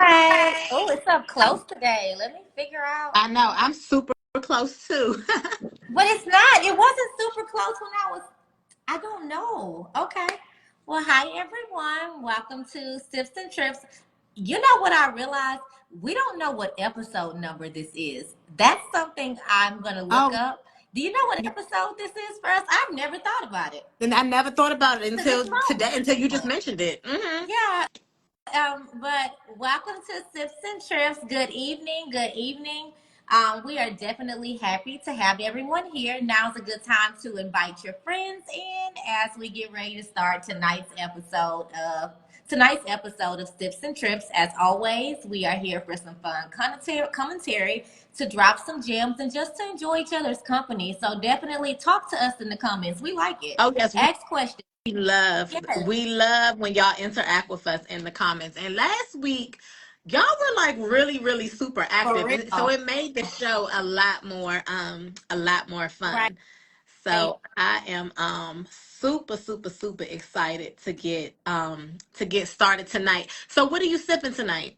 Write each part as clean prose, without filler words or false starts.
Hi. Oh, it's up close today. Let me figure out. I know. I'm super close too. But it's not. It wasn't super close when I don't know. Okay. Well, hi everyone. Welcome to Sips and Trips. You know what I realized? We don't know what episode number this is. That's something I'm gonna look Oh, up. Do you know what episode this is for us? I've never thought about it and I never thought about it to this until today, moment. until you just mentioned it. Yeah, but welcome to Sips and Trips. Good evening. Good evening. We are definitely happy to have everyone here. Now's a good time to invite your friends in as we get ready to start tonight's episode of Sips and Trips. As always, we are here for some fun commentary to drop some gems and just to enjoy each other's company. So definitely talk to us in the comments. We like it. Oh yes, Ask questions. we love Yes, we love when y'all interact with us in the comments. And last week, y'all were like really super for active, and so real. it made the show a lot more Right. fun. So I am super excited to get started tonight. So what are you sipping tonight?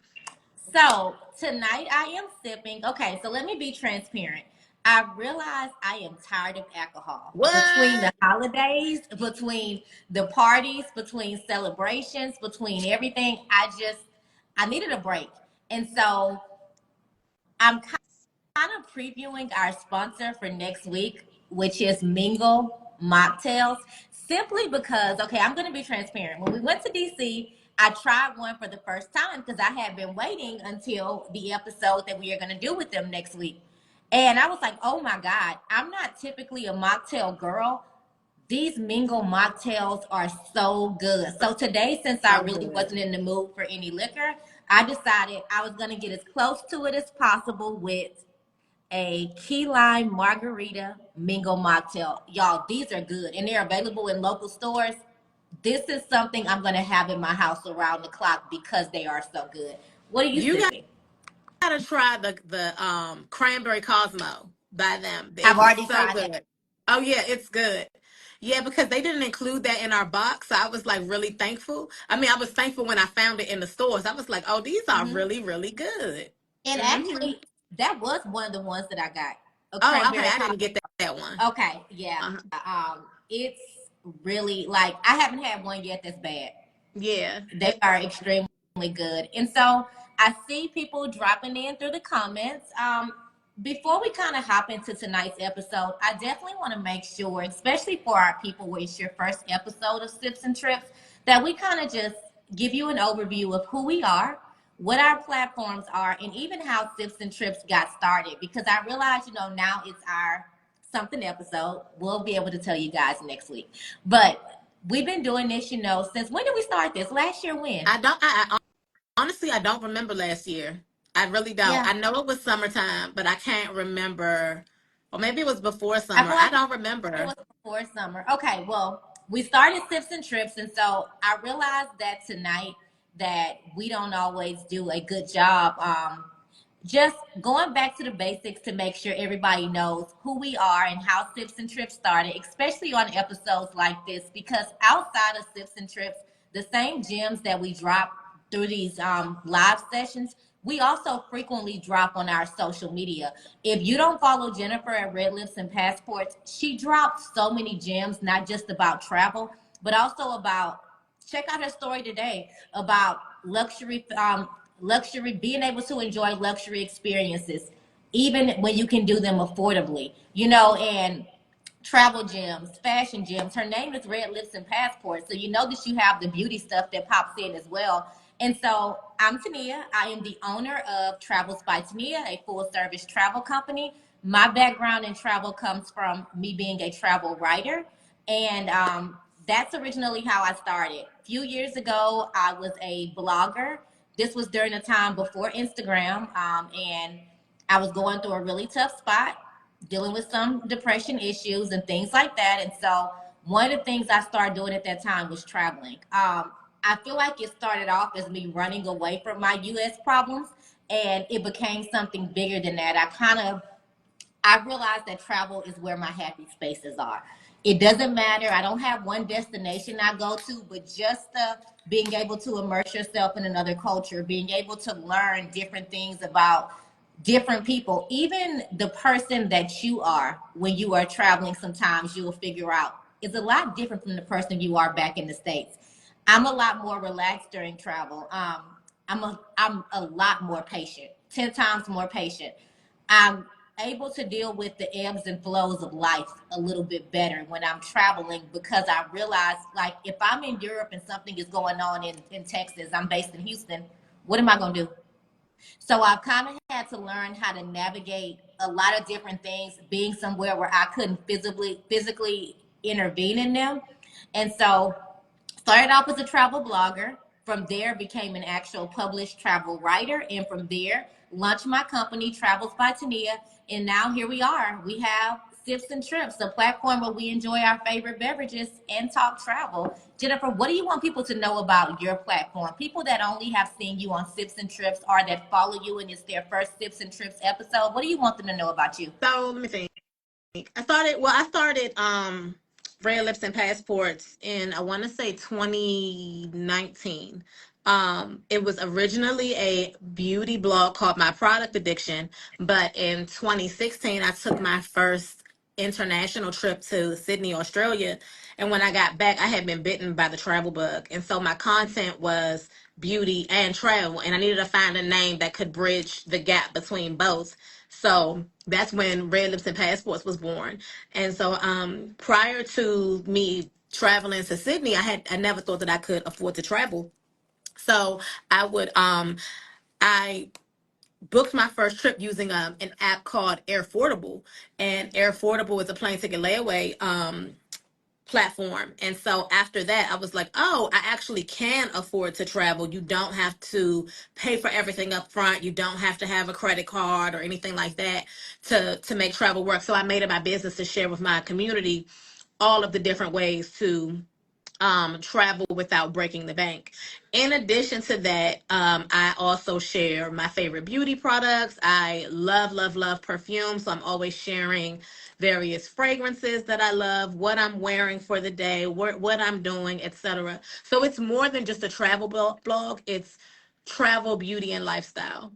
So tonight I am sipping. Okay, so let me be transparent. I realize I am tired of alcohol. Between the What? holidays, between the parties, between celebrations, between everything, I needed a break. And so I'm kind of previewing our sponsor for next week, which is Mingle Mocktails, simply because, okay, I'm going to be transparent. When we went to DC, I tried one for the first time because I had been waiting until the episode that we are going to do with them next week. And I was like, oh my God, I'm not typically a mocktail girl. These Mingle mocktails are so good. So today, since I So really good. wasn't in the mood for any liquor, I decided I was going to get as close to it as possible with a key lime margarita mingle mocktail. Y'all, these are good and they're available in local stores. This is something I'm going to have in my house around the clock because they are so good. What are you You sipping? gotta try the cranberry Cosmo by them. I've It's already so tried that. good. Oh yeah, it's good. Yeah, because they didn't include that in our box. So I was like really thankful. I mean, I was thankful when I found it in the stores. I was like, oh, these are Hmm. really good. And Hmm. actually, that was one of the ones that I got. A Oh, okay. cranberry I pop. didn't get that one. Okay, yeah. Uh-huh. It's really like I haven't had one yet that's bad. Yeah. They are extremely good. And so I see people dropping in through the comments. Before we kind of hop into tonight's episode, I definitely want to make sure, especially for our people where it's your first episode of Sips and Trips, that we kind of just give you an overview of who we are, what our platforms are, and even how Sips and Trips got started. Because I realize, now it's our something episode. We'll be able to tell you guys next week. But we've been doing this, since when did we start this? Last year, when? I don't. I honestly, I don't remember last year. I really don't. Yeah, I know it was summertime, but I can't remember. Or maybe it was before I summer. feel I like don't it remember. was before summer. Okay, well, we started Sips and Trips, and so I realized that tonight that we don't always do a good job. Just going back to the basics to make sure everybody knows who we are and how Sips and Trips started, especially on episodes like this, because outside of Sips and Trips, the same gems that we drop through these live sessions, we also frequently drop on our social media. If you don't follow Jennifer at Red Lips and Passports, she drops so many gems, not just about travel, but also about, check out her story today about luxury, being able to enjoy luxury experiences, even when you can do them affordably, and travel gems, fashion gems. Her name is Red Lips and Passports. So you know that you have the beauty stuff that pops in as well. And so I'm Tania. I am the owner of Travels by Tania, a full service travel company. My background in travel comes from me being a travel writer. And that's originally how I started. A few years ago, I was a blogger. This was during a time before Instagram. And I was going through a really tough spot, dealing with some depression issues and things like that. And so one of the things I started doing at that time was traveling. I feel like it started off as me running away from my US problems, and it became something bigger than that. I realized that travel is where my happy spaces are. It doesn't matter. I don't have one destination I go to, but just being able to immerse yourself in another culture, being able to learn different things about different people, even the person that you are when you are traveling, sometimes you will figure out is a lot different from the person you are back in the States. I'm a lot more relaxed during travel. I'm a lot more patient, 10 times more patient. I'm able to deal with the ebbs and flows of life a little bit better when I'm traveling, because I realize, like, if I'm in Europe and something is going on in Texas, I'm based in Houston, what am I going to do? So I've kind of had to learn how to navigate a lot of different things, being somewhere where I couldn't physically intervene in them. And so started off as a travel blogger. From there, became an actual published travel writer, and from there, launched my company, Travels by Tania. And now here we are. We have Sips and Trips, a platform where we enjoy our favorite beverages and talk travel. Jennifer, what do you want people to know about your platform? People that only have seen you on Sips and Trips, or that follow you and it's their first Sips and Trips episode. What do you want them to know about you? So let me think. I started Red Lips and Passports in, I want to say, 2019. It was originally a beauty blog called My Product Addiction, but in 2016 I took my first international trip to Sydney, Australia, and when I got back I had been bitten by the travel bug, and so my content was beauty and travel, and I needed to find a name that could bridge the gap between both. So that's when Red Lips and Passports was born. And so prior to me traveling to Sydney, I never thought that I could afford to travel. So I booked my first trip using an app called Airfordable, and Airfordable is a plane ticket layaway platform. And so after that, I was like, oh, I actually can afford to travel. You don't have to pay for everything up front. You don't have to have a credit card or anything like that to make travel work. So I made it my business to share with my community all of the different ways to travel without breaking the bank. In addition to that, I also share my favorite beauty products. I love, love, love perfume. So I'm always sharing various fragrances that I love, what I'm wearing for the day, what I'm doing, etc. So it's more than just a travel blog, it's travel, beauty, and lifestyle.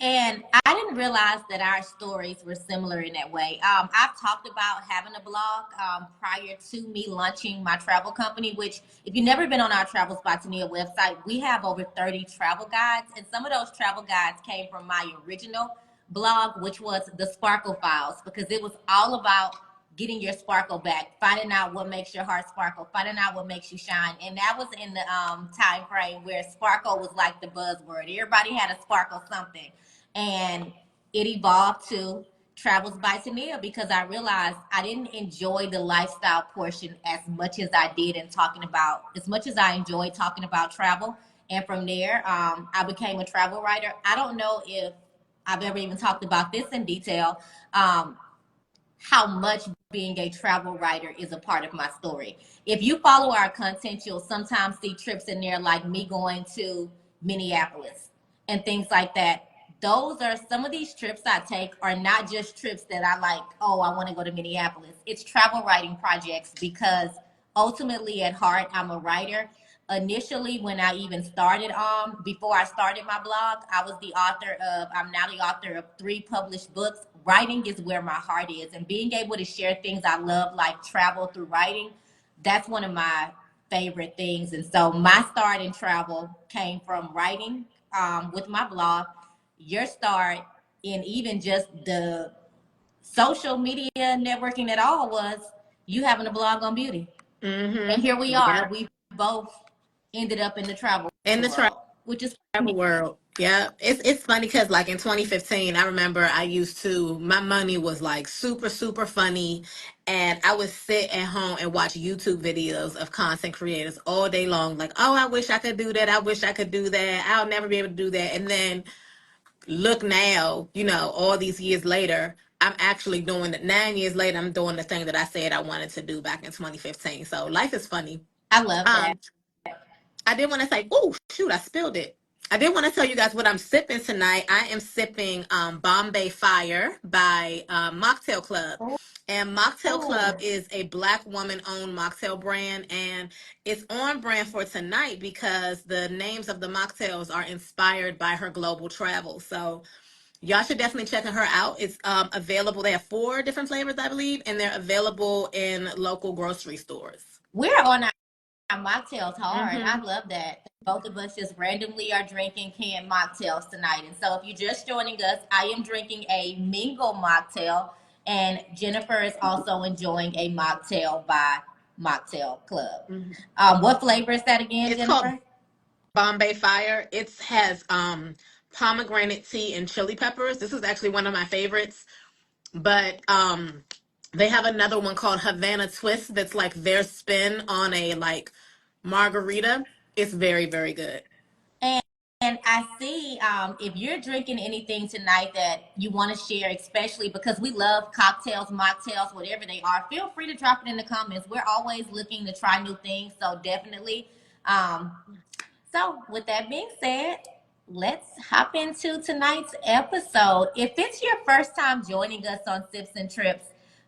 And I didn't realize that our stories were similar in that way. I've talked about having a blog prior to me launching my travel company, which, if you've never been on our Travels by Tania website, we have over 30 travel guides. And some of those travel guides came from my original blog, which was the Sparkle Files, because it was all about getting your sparkle back, finding out what makes your heart sparkle, finding out what makes you shine. And that was in the time frame where sparkle was like the buzzword. Everybody had a sparkle something. And it evolved to Travels by Tania, because I realized I didn't enjoy the lifestyle portion as much as I did in talking about, as much as I enjoyed talking about travel. And from there, I became a travel writer. I don't know if I've ever even talked about this in detail, how much being a travel writer is a part of my story. If you follow our content, you'll sometimes see trips in there like me going to Minneapolis and things like that. Those are some of these trips I take are not just trips that I like, oh, I want to go to Minneapolis. It's travel writing projects, because ultimately at heart, I'm a writer. Initially, when I even started before I started my blog, I was the author of, I'm now the author of 3 published books. Writing is where my heart is, and being able to share things I love, like travel, through writing, that's one of my favorite things. And so my start in travel came from writing with my blog. Your start in even just the social media networking at all was you having a blog on beauty. And here we are. Yep. We both ended up in the travel In the world, which is travel world. Yeah. It's funny because like in 2015, I remember my money was like super, super funny. And I would sit at home and watch YouTube videos of content creators all day long. Like, oh, I wish I could do that. I wish I could do that. I'll never be able to do that. And then look now, all these years later, I'm actually doing it. 9 years later, I'm doing the thing that I said I wanted to do back in 2015. So life is funny. I love that. Um, I did want to say, oh shoot, I spilled it. I did want to tell you guys what I'm sipping tonight. I am sipping Bombay Fire by Mocktail Club. And Mocktail Club Oh, is a Black woman-owned mocktail brand, and it's on brand for tonight because the names of the mocktails are inspired by her global travel. So y'all should definitely check her out. It's available. They have 4 different flavors, I believe, and they're available in local grocery stores. we're on our mocktails hard. I Mm-hmm. love that. Both of us just randomly are drinking canned mocktails tonight. And so if you're just joining us, I am drinking a Mingle mocktail, and Jennifer is also enjoying a mocktail by Mocktail Club. Mm-hmm. What flavor is that again, It's called Jennifer? Bombay Fire. It has pomegranate tea and chili peppers. This is actually one of my favorites. But they have another one called Havana Twist that's like their spin on a like margarita. It's very, very good. And, and I see if you're drinking anything tonight that you want to share, especially because we love cocktails, mocktails, whatever they are, feel free to drop it in the comments. We're always looking to try new things. So definitely. So, with that being said, let's hop into tonight's episode. If it's your first time joining us on Sips and Trips,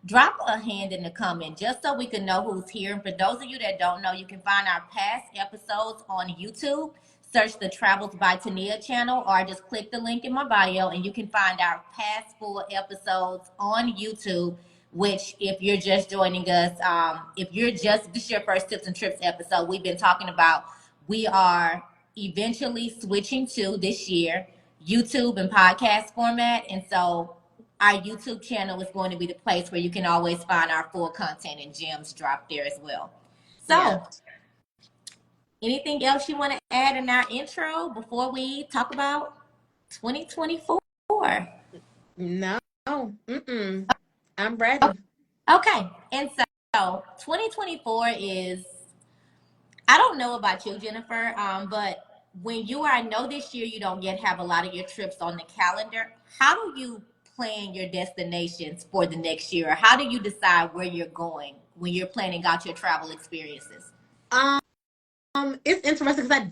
drop a hand in the comment just so we can know who's here. And for those of you that don't know, you can find our past episodes on YouTube. Search the Travels by Tania channel, or just click the link in my bio and you can find our past full episodes on YouTube. Which, if you're just joining us, if you're just this is your first Tips and Trips episode, we've been talking about we are eventually switching to this year YouTube and podcast format. And so our YouTube channel is going to be the place where you can always find our full content and gems drop there as well. Yeah. So, anything else you want to add in our intro before we talk about 2024? No. Mm-mm. I'm ready. Okay. And so 2024 is, I don't know about you, Jennifer, but when you are, I know this year you don't yet have a lot of your trips on the calendar. How do you plan your destinations for the next year? How do you decide where you're going when you're planning out your travel experiences? Um, it's interesting because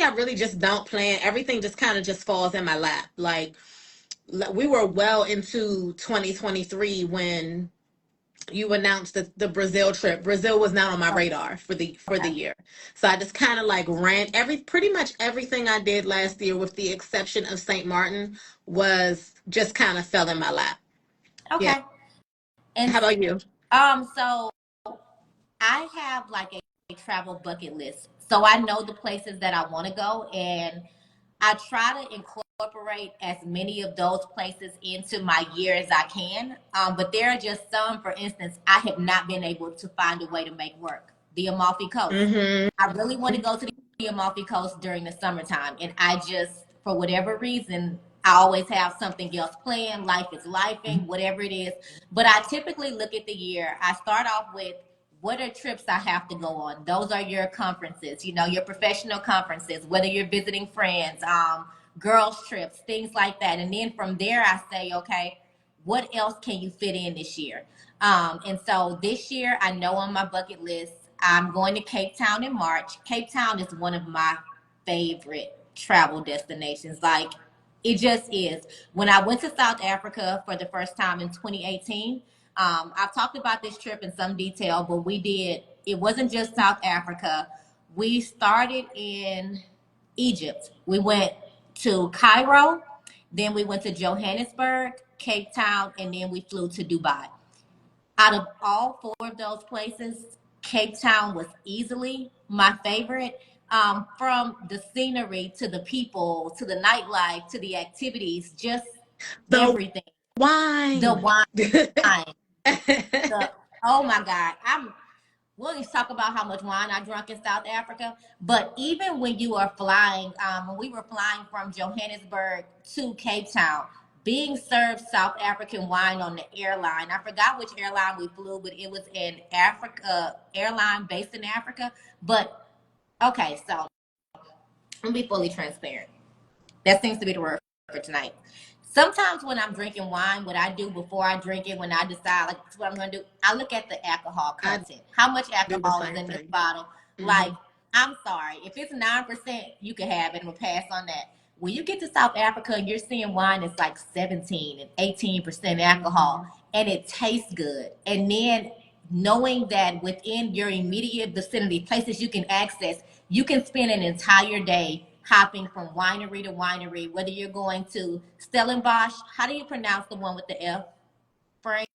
I really just don't plan. Everything just kind of just falls in my lap. Like we were well into 2023 when you announced the Brazil trip. Brazil was not on my radar for the Okay. year. So I just kind of like ran pretty much everything I did last year with the exception of St. Martin was just kind of fell in my lap. Yeah. Okay. And How about you? so I have like a travel bucket list. So I know the places that I want to go, and I try to incorporate as many of those places into my year as I can. But there are just some, for instance, I have not been able to find a way to make work. The Amalfi Coast. Mm-hmm. I really want to go to the Amalfi Coast during the summertime, and I just, for whatever reason, I always have something else planned. Life is lifing, whatever it is. But I typically look at the year. I start off with what are trips I have to go on. Those are your conferences, your professional conferences, whether you're visiting friends, girls trips, things like that. And then from there, I say, okay, what else can you fit in this year? And so this year, I know on my bucket list, I'm going to Cape Town in March. Cape Town is one of my favorite travel destinations. Like, it just is. When I went to South Africa for the first time in 2018, I've talked about this trip in some detail, but it wasn't just South Africa. We started in Egypt. We went to Cairo, then we went to Johannesburg, Cape Town, and then we flew to Dubai. Out of all 4 of those places, Cape Town was easily my favorite. From the scenery to the people to the nightlife to the activities, just The everything. The wine. wine, oh my God, we'll just talk about how much wine I drank in South Africa. But even when you are flying, when we were flying from Johannesburg to Cape Town, being served South African wine on the airline. I forgot which airline we flew, but it was an Africa airline based in Africa. But okay, so I'm gonna be fully transparent. That seems to be the word for tonight. Sometimes when I'm drinking wine, what I do before I drink it, when I decide like what I'm gonna do, I look at the alcohol I content. How much do the alcohol is same in this thing. bottle? Mm-hmm. Like, I'm sorry. If it's 9%, you can have it and we'll pass on that. When you get to South Africa and you're seeing wine that's like 17 and 18% alcohol and it tastes good. And then knowing that within your immediate vicinity, places you can access, you can spend an entire day hopping from winery to winery, whether you're going to Stellenbosch. How do you pronounce the one with the F? Frank?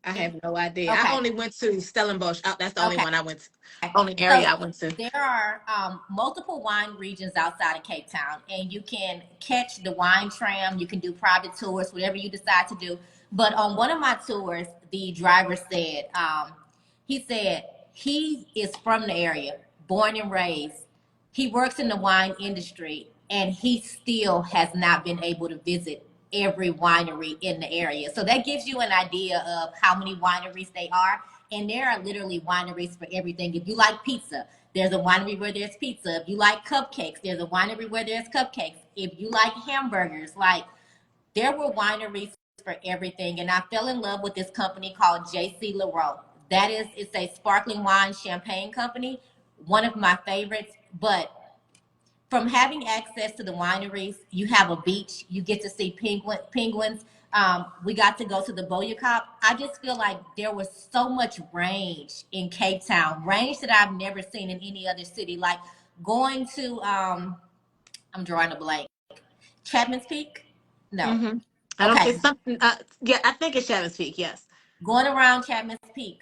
I have no idea. I Okay. only went to Stellenbosch. That's the only Okay. one I went to. Only area So I went to. there are multiple wine regions outside of Cape Town, and you can catch the wine tram. You can do private tours, whatever you decide to do. But on one of my tours, the driver said, he said he is from the area, born and raised. He works in the wine industry, and he still has not been able to visit every winery in the area. So that gives you an idea of how many wineries they are. And there are literally wineries for everything. If you like pizza, there's a winery where there's pizza. If you like cupcakes, there's a winery where there's cupcakes. If you like hamburgers, like there were wineries for everything. And I fell in love with this company called JC Leroux. It's a sparkling wine champagne company, one of my favorites. But from having access to the wineries, you have a beach, you get to see penguins. We got to go to the Boyacop. I just feel like there was so much range in Cape Town, range that I've never seen in any other city. Like going to, I'm drawing a blank, Chapman's Peak? No. Mm-hmm. I don't. Okay. It's something. Yeah, I think it's Shannon Peak. Yes. Going around Chapman's Peak,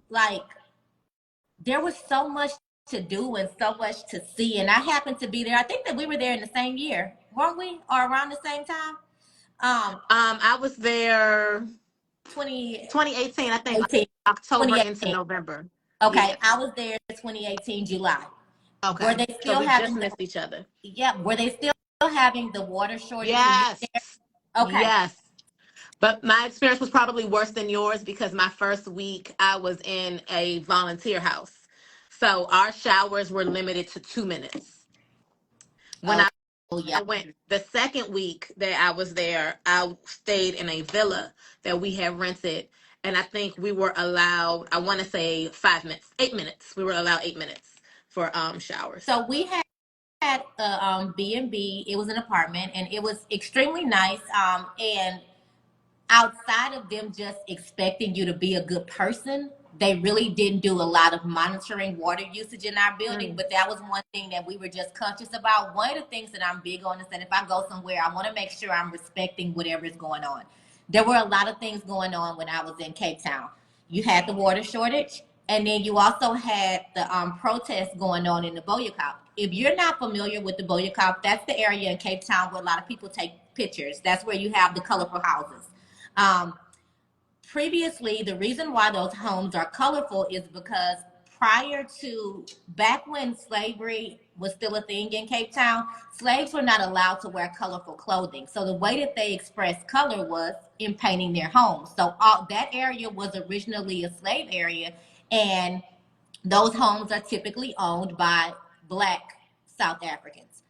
like there was so much to do and so much to see. And I happened to be there. I think that we were there in the same year, weren't we? Or around the same time? I was there 2018. 2018. I think October into 2018. November. Okay, Yeah. I was there 2018 July. Were Okay. they So still we just having the missed each other. yeah, were they still having the water shortage when you were Yes. there? Okay. Yes. But my experience was probably worse than yours because my first week I was in a volunteer house. So our showers were limited to 2 minutes. When Oh, I yeah. I went the second week that I was there, I stayed in a villa that we had rented. And I think we were allowed, I want to say 5 minutes, 8 minutes. We were allowed 8 minutes for showers. So we had the B&B. It was an apartment and it was extremely nice. And outside of them just expecting you to be a good person, they really didn't do a lot of monitoring water usage in our building. Mm. But that was one thing that we were just conscious about. One of the things that I'm big on is that if I go somewhere, I want to make sure I'm respecting whatever is going on. There were a lot of things going on when I was in Cape Town. You had the water shortage, and then you also had the protests going on in the Boyacop. If you're not familiar with the Boyacop, that's the area in Cape Town where a lot of people take pictures. That's where you have the colorful houses. Um, Previously, the reason why those homes are colorful is because prior to back when slavery was still a thing in Cape Town, slaves were not allowed to wear colorful clothing. So the way that they expressed color was in painting their homes. So that area was originally a slave area, and those homes are typically owned by Black South Africans.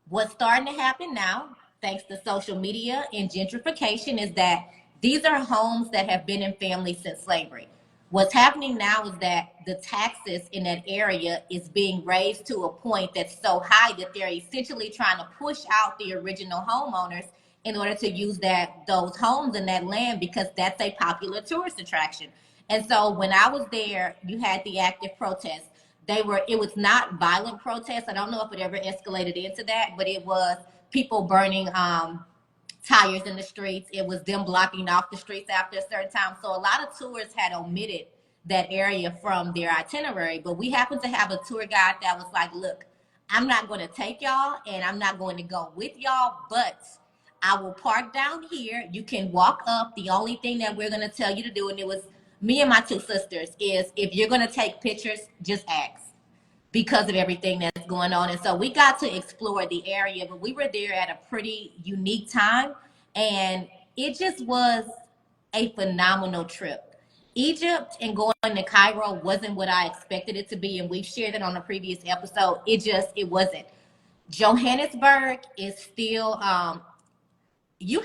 What's starting to happen now, thanks to social media and gentrification, is that these are homes that have been in families since slavery. What's happening now is that the taxes in that area is being raised to a point that's so high that they're essentially trying to push out the original homeowners in order to use those homes and that land because that's a popular tourist attraction. And so when I was there, you had the active protests. It was not violent protests. I don't know if it ever escalated into that, but it was people burning tires in the streets. It was them blocking off the streets after a certain time. So a lot of tours had omitted that area from their itinerary. But we happened to have a tour guide that was like, look, I'm not going to take y'all and I'm not going to go with y'all, but I will park down here. You can walk up. The only thing that we're going to tell you to do, and it was me and my two sisters, is if you're going to take pictures, just ask because of everything that's going on. And so we got to explore the area, but we were there at a pretty unique time. And it just was a phenomenal trip. Egypt and going to Cairo wasn't what I expected it to be. And we've shared it on a previous episode. It wasn't. Johannesburg is still, you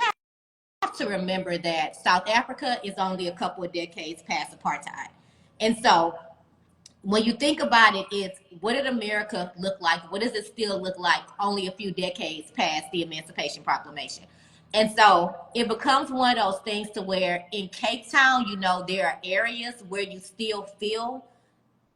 have to remember that South Africa is only a couple of decades past apartheid. And so when you think about it, it's what did America look like? What does it still look like only a few decades past the Emancipation Proclamation? And so it becomes one of those things to where in Cape Town, you know, there are areas where you still feel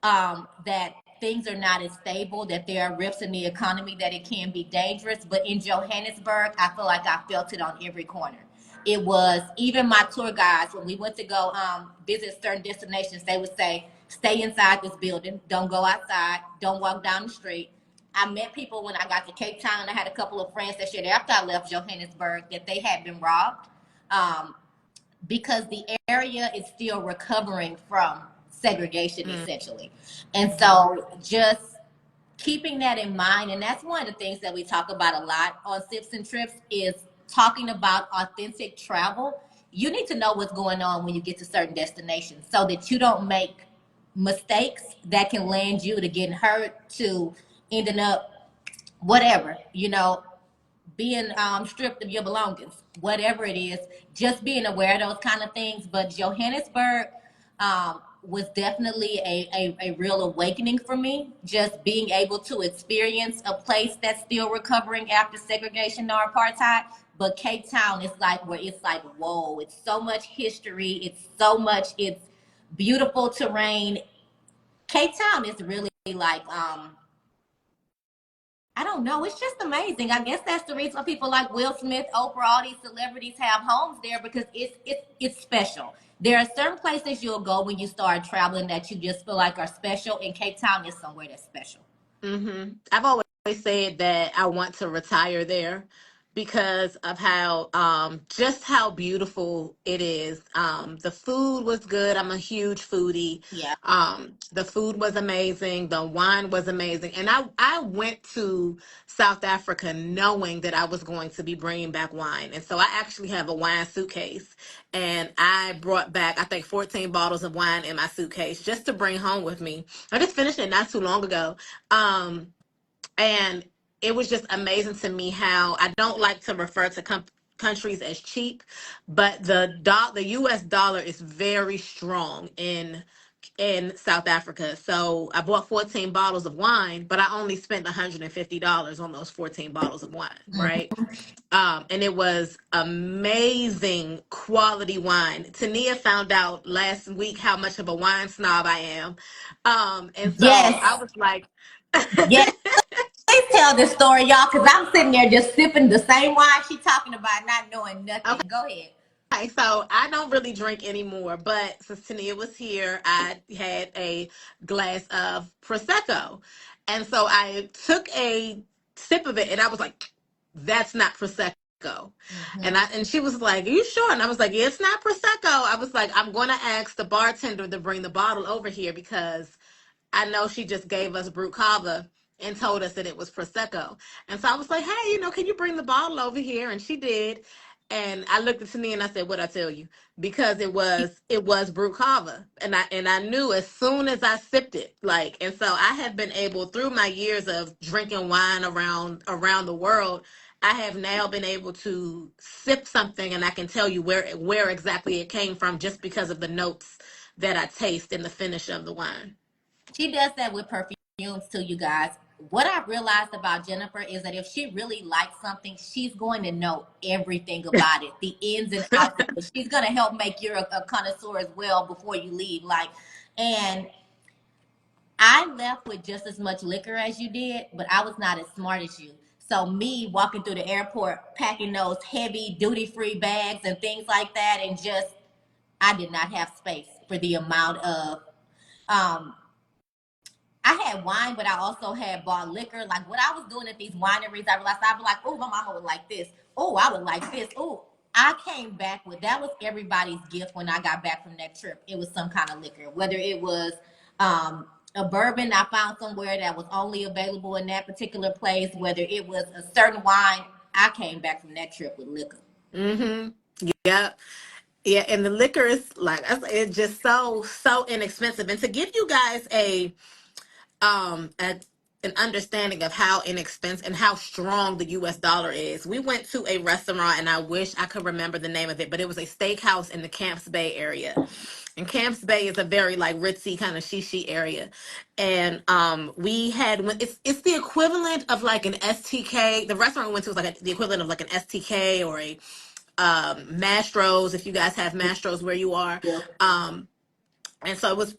that things are not as stable, that there are rifts in the economy, that it can be dangerous. But in Johannesburg, I feel like I felt it on every corner. It was even my tour guides when we went to go visit certain destinations, they would say, stay inside this building, don't go outside, don't walk down the street. I met people when I got to Cape Town, and I had a couple of friends that shared after I left Johannesburg that they had been robbed. Because the area is still recovering from segregation essentially. And so just keeping that in mind, and that's one of the things that we talk about a lot on Sips and Trips is talking about authentic travel. You need to know what's going on when you get to certain destinations so that you don't make mistakes that can land you to getting hurt, to ending up whatever, you know, being stripped of your belongings, whatever it is, just being aware of those kind of things. But Johannesburg was definitely a real awakening for me, just being able to experience a place that's still recovering after segregation or apartheid. But Cape Town is like where it's like, whoa, it's so much history, it's beautiful terrain. Cape Town is really like I don't know. It's just amazing. I guess that's the reason why people like Will Smith, Oprah, all these celebrities have homes there because it's special. There are certain places you'll go when you start traveling that you just feel like are special, and Cape Town is somewhere that's special. I've always said that I want to retire there because of how just how beautiful it is. The food was good. I'm a huge foodie. Yeah. The food was amazing. The wine was amazing. And I went to South Africa knowing that I was going to be bringing back wine. And so I actually have a wine suitcase. And I brought back, I think, 14 bottles of wine in my suitcase just to bring home with me. I just finished it not too long ago. And it was just amazing to me how I don't like to refer to countries as cheap, but the U.S. dollar is very strong in South Africa. So I bought 14 bottles of wine, but I only spent $150 on those 14 bottles of wine, right? And it was amazing quality wine. Tania found out last week how much of a wine snob I am. And so I Yes. was like, Yes. Please tell this story, y'all, because I'm sitting there just sipping the same wine she talking about, not knowing okay. nothing. Go ahead. So I don't really drink anymore, but since Tania was here, I had a glass of Prosecco. And so I took a sip of it and I was like, that's not Prosecco. And she was like, are you sure? And I was like, yeah, it's not Prosecco. I was like, I'm going to ask the bartender to bring the bottle over here because I know she just gave us Brut Cava and told us that it was Prosecco. And so I was like, hey, can you bring the bottle over here? And she did. And I looked at Tania and I said, what'd I tell you? Because it was Brut Cava. And I knew as soon as I sipped it, and so I have been able through my years of drinking wine around the world, I have now been able to sip something and I can tell you where exactly it came from just because of the notes that I taste in the finish of the wine. She does that with perfumes too, you guys. What I realized about Jennifer is that if she really likes something, she's going to know everything about it, the ins and outs of it. She's going to help make you a connoisseur as well before you leave. And I left with just as much liquor as you did, but I was not as smart as you. So me walking through the airport, packing those heavy duty-free bags and things like that, and just I did not have space for the amount of um, I had wine, but I also had bought liquor. Like what I was doing at these wineries, I realized I'd be like, oh, my mama would like this. Oh, I would like this. Oh, I came back with that was everybody's gift when I got back from that trip. It was some kind of liquor, whether it was a bourbon I found somewhere that was only available in that particular place, whether it was a certain wine. I came back from that trip with liquor. Yeah. Yeah, and the liquor is it's just so inexpensive. And to give you guys an understanding of how inexpensive and how strong the US dollar is. We went to a restaurant and I wish I could remember the name of it, but it was a steakhouse in the Camps Bay area. And Camps Bay is a very like ritzy kind of shishi area. And we had it's the equivalent of like an STK. The restaurant we went to was like the equivalent of like an STK or a Mastro's, if you guys have Mastro's where you are. Yeah. And so it was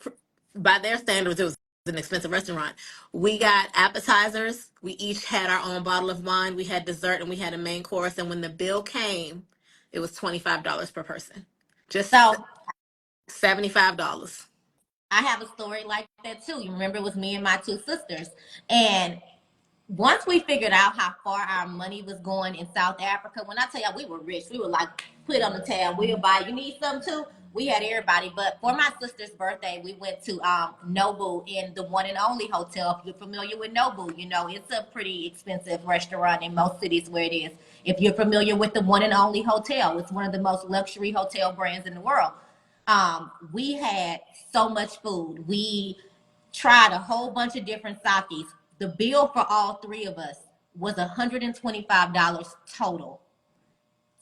by their standards, it was an expensive restaurant. We got appetizers. We each had our own bottle of wine. We had dessert and we had a main course. And when the bill came, it was $25 per person. Just So $75. I have a story like that too. You remember it was me and my two sisters. And once we figured out how far our money was going in South Africa, when I tell y'all we were rich, we were like, put it on the tab, we'll buy. You need something too? We had everybody. But for my sister's birthday, we went to Nobu in the one and only hotel. If you're familiar with Nobu, you know it's a pretty expensive restaurant in most cities where it is. If you're familiar with the one and only hotel, it's one of the most luxury hotel brands in the world. We had so much food. We tried a whole bunch of different sakis. The bill for all three of us was $125 total.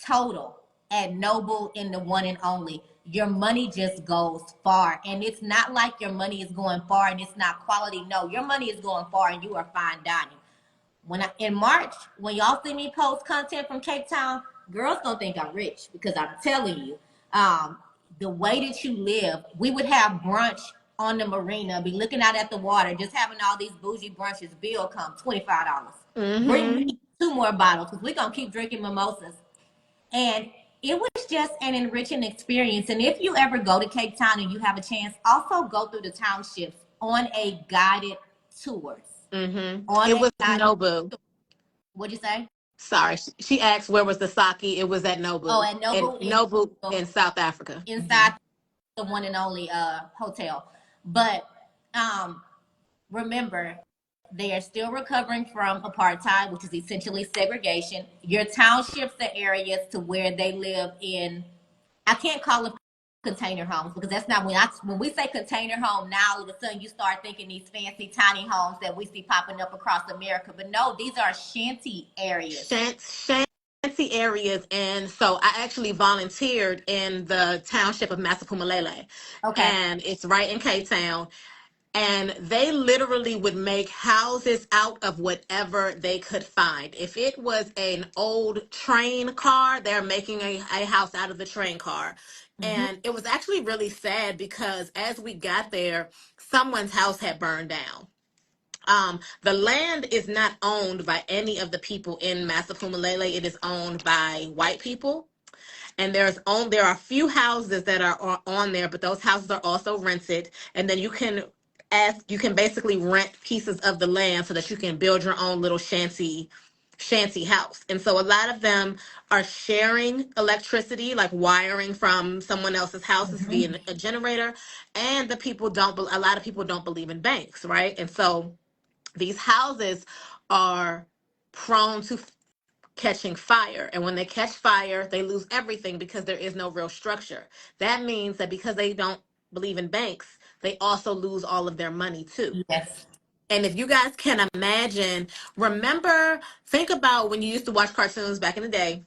Total at Noble in the one and only. Your money just goes far. And it's not like your money is going far and it's not quality. No, your money is going far and you are fine dining. In March, when y'all see me post content from Cape Town, girls gonna think I'm rich because I'm telling you, the way that you live, we would have brunch on the marina, be looking out at the water, just having all these bougie brunches. Bill come $25. Bring me 2 more bottles because we're gonna keep drinking mimosas. And it was just an enriching experience. And if you ever go to Cape Town and you have a chance, also go through the townships on a guided tours. On It was guided, Nobu. what'd you say? Sorry, she asked where was the sake. It was at Nobu. Oh, at In Nobu Nobu in South Africa. inside the one and only hotel. But remember, they are still recovering from apartheid, which is essentially segregation. Your townships are areas to where they live in, I can't call it container homes because that's not when we say container home, now all of a sudden you start thinking these fancy tiny homes that we see popping up across America. But no, these are shanty areas. Shanty areas. And so I actually volunteered in the township of Massapumalele. Okay. And it's right in Cape Town. And they literally would make houses out of whatever they could find. If it was an old train car, they're making a house out of the train car. And it was actually really sad because as we got there, someone's house had burned down. The land is not owned by any of the people in Massapumalele. It is owned by white people. And there are a few houses that are on there, but those houses are also rented. And then you can basically rent pieces of the land so that you can build your own little shanty house. And so a lot of them are sharing electricity, like wiring from someone else's houses via a generator. And a lot of people don't believe in banks, right? And so these houses are prone to catching fire. And when they catch fire, they lose everything because there is no real structure. That means that because they don't believe in banks, they also lose all of their money too. Yes. And if you guys can imagine, think about when you used to watch cartoons back in the day,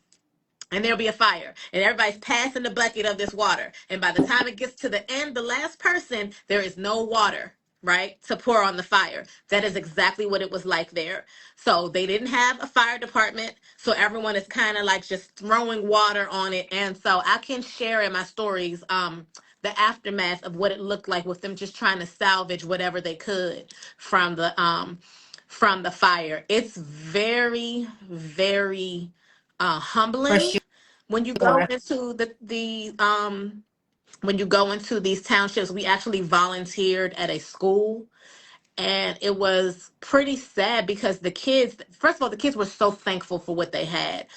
and there'll be a fire and everybody's passing the bucket of this water. And by the time it gets to the end, the last person, there is no water, right, to pour on the fire. That is exactly what it was like there. So they didn't have a fire department. So everyone is kind of like just throwing water on it. And so I can share in my stories, the aftermath of what it looked like with them just trying to salvage whatever they could from the fire. It's very, very For humbling when you go sure. into when you go into these townships. We actually volunteered at a school, and it was pretty sad because first of all, the kids were so thankful for what they had,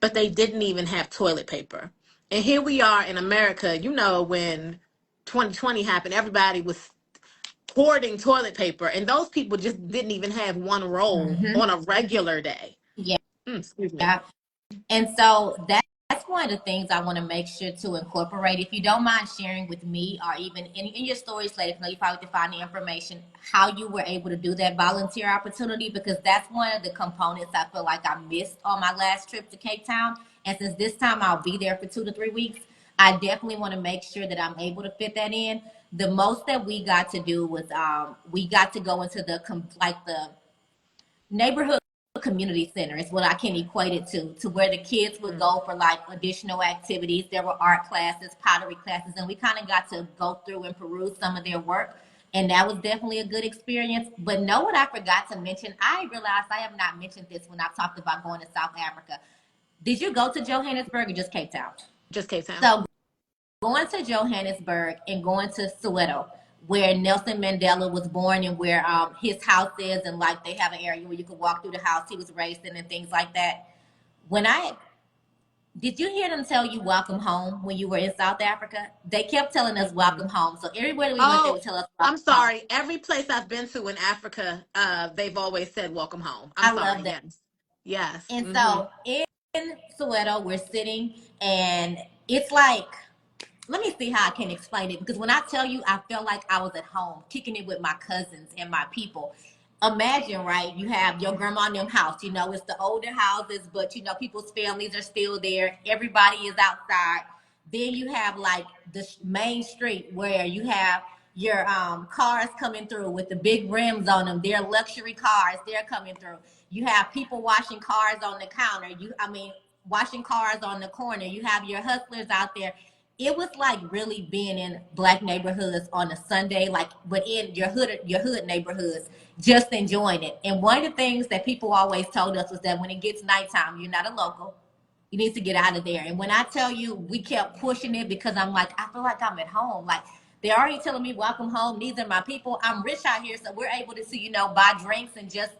but they didn't even have toilet paper. And here we are in America, when 2020 happened, everybody was hoarding toilet paper, and those people just didn't even have one roll on a regular day. Yeah. Excuse me. Yeah. And so that's one of the things I want to make sure to incorporate. If you don't mind sharing with me, or even in your stories later, you probably can find the information how you were able to do that volunteer opportunity, because that's one of the components I feel like I missed on my last trip to Cape Town. And since this time I'll be there for 2 to 3 weeks, I definitely want to make sure that I'm able to fit that in. The most that we got to do was we got to go into like the neighborhood community center is what I can equate it to where the kids would Mm. go for like additional activities. There were art classes, pottery classes, and we kind of got to go through and peruse some of their work. And that was definitely a good experience. But know what I forgot to mention? I realized I have not mentioned this when I've talked about going to South Africa. Did you go to Johannesburg or just Cape Town? Just Cape Town. So going to Johannesburg and going to Soweto, where Nelson Mandela was born and where his house is, and like they have an area where you can walk through the house he was raised in and things like that. When I did you hear them tell you welcome home when you were in South Africa? They kept telling us Mm-mm. welcome home. So everywhere we went, they Oh, would tell us I'm welcome home. sorry. Every place I've been to in Africa, they've always said welcome home. I'm I sorry. love that. Yes. Yes. And Mm-hmm. so in Soweto, we're sitting, and it's like, let me see how I can explain it, because when I tell you I felt like I was at home kicking it with my cousins and my people. Imagine, right? You have your grandma and them house, it's the older houses, but people's families are still there. Everybody is outside. Then you have like the main street where you have your cars coming through with the big rims on them. They're luxury cars. They're coming through. You have people washing cars on the counter. Washing cars on the corner. You have your hustlers out there. It was like really being in black neighborhoods on a Sunday, like, but in your hood neighborhoods, just enjoying it. And one of the things that people always told us was that when it gets nighttime, you're not a local. You need to get out of there. And when I tell you, we kept pushing it because I'm like, I feel like I'm at home. Like they're already telling me, welcome home. These are my people. I'm rich out here, so we're able to see, buy drinks and just